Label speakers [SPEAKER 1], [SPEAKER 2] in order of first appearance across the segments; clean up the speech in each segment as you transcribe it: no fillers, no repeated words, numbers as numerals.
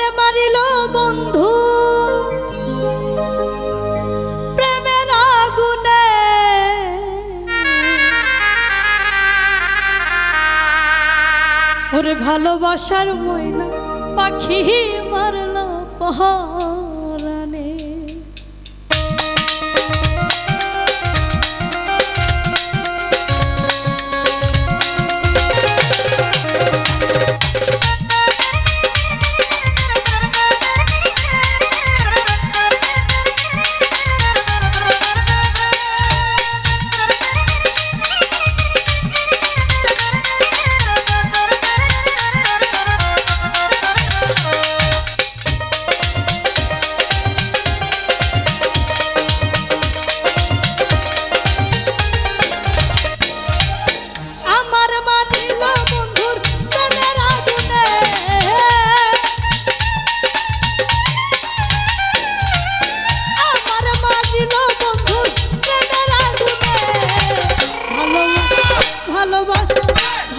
[SPEAKER 1] আমারে মারিল বন্ধু প্রেমের আগুনে, ওরে ভালোবাসার ময়না পাখি মারল পহরানে।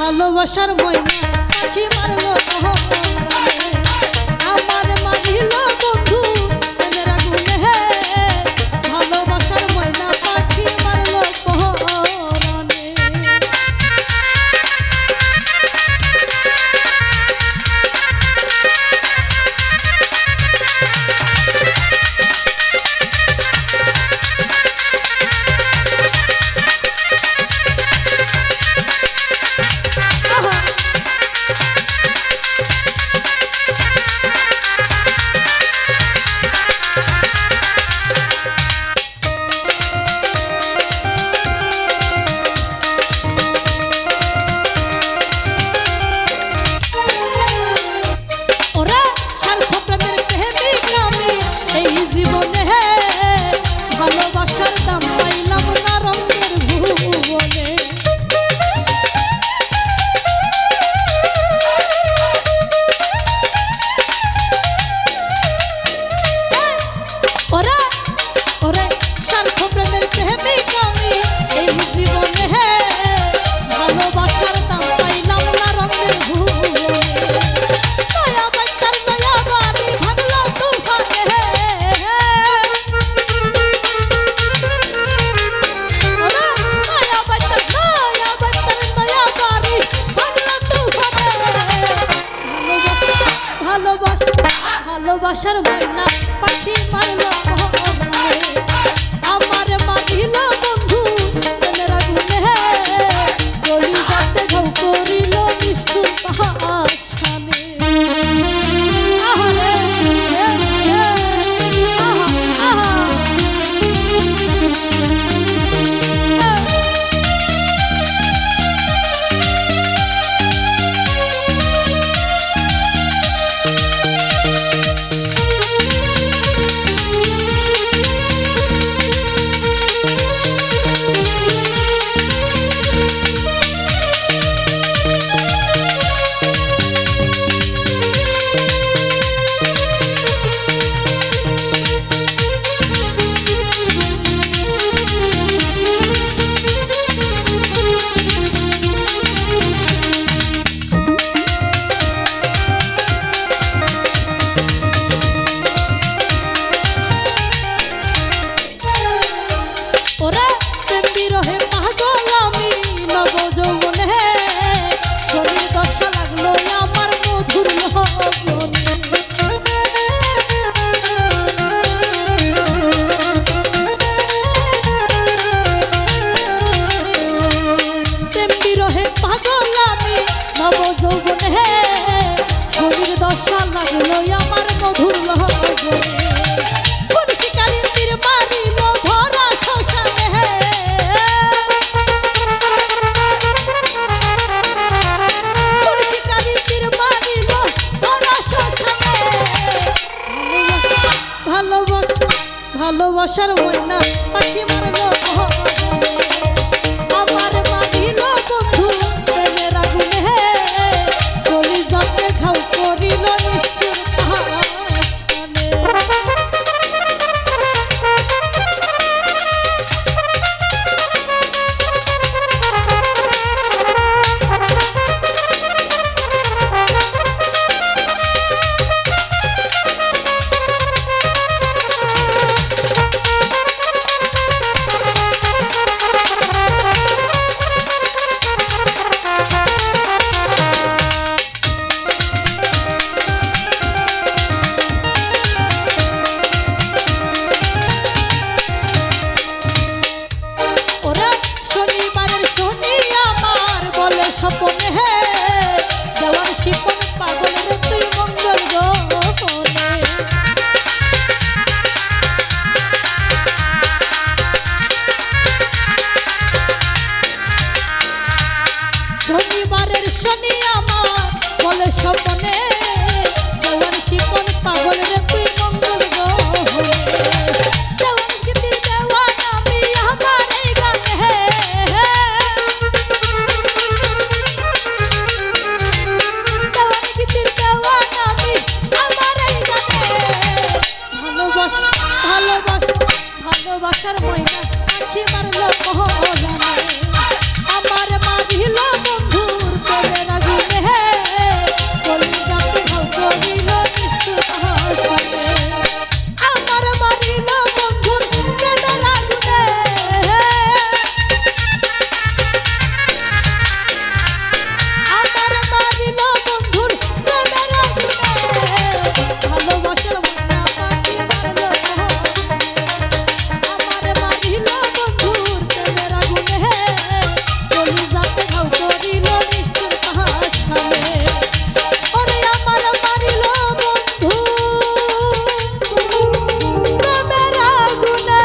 [SPEAKER 1] ভালোবাসার ময়না পাখি মারলো পহরানে, আমার মারিল বন্ধু প্রেমের আগুনে, ভালোবাসার ময়না পাখি মারলো পহরানে। ভালোবাসার ময়না পাখি মারলো পহরানে, আমার মারিল বন্ধু প্রেমের আগুনে, কলিজাতে ঘাও করিল নিষ্ঠুর পাষাণে। আহারে আহা আহা ভালোবাসার ময়না পাখি মারলো পহরানে, আমার মারিল বন্ধু প্রেমের আগুনে, কলিজাতে ঘাও করিল নিষ্ঠুর পাষাণে। শনিবারের শনি আমার বলে স্বপনে দেওয়ান শিপন পাগল রে তুই মঙ্গল গ্রহণে দেওয়ান গীতির দেওয়ান আমি আমার এই গানে দেওয়ান গীতির দেওয়ান আমি আমার এই গানে ভালোবাসার ময়না আখি মারলো পহরানে আমার মাঝিল বন্ধুর প্রেমের আগুনে কলিজাতে ঘাও করিল নিষ্ঠুর হাসনে আমার মাঝিল বন্ধুর প্রেমের আগুনে আমার মাঝিল বন্ধুর প্রেমের আগুনে ভালোবাসার ময়না আখি মারলো আমার মাঝিল বন্ধুর প্রেমের আগুনে কলিজাতে ঘাও করিল নিষ্ঠুর হাসনে ওরে আমার মারিল বন্ধু প্রেমের আগুনে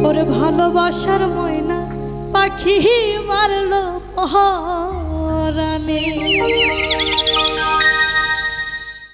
[SPEAKER 1] ওরে ভালোবাসার ময়না পাখি মারলো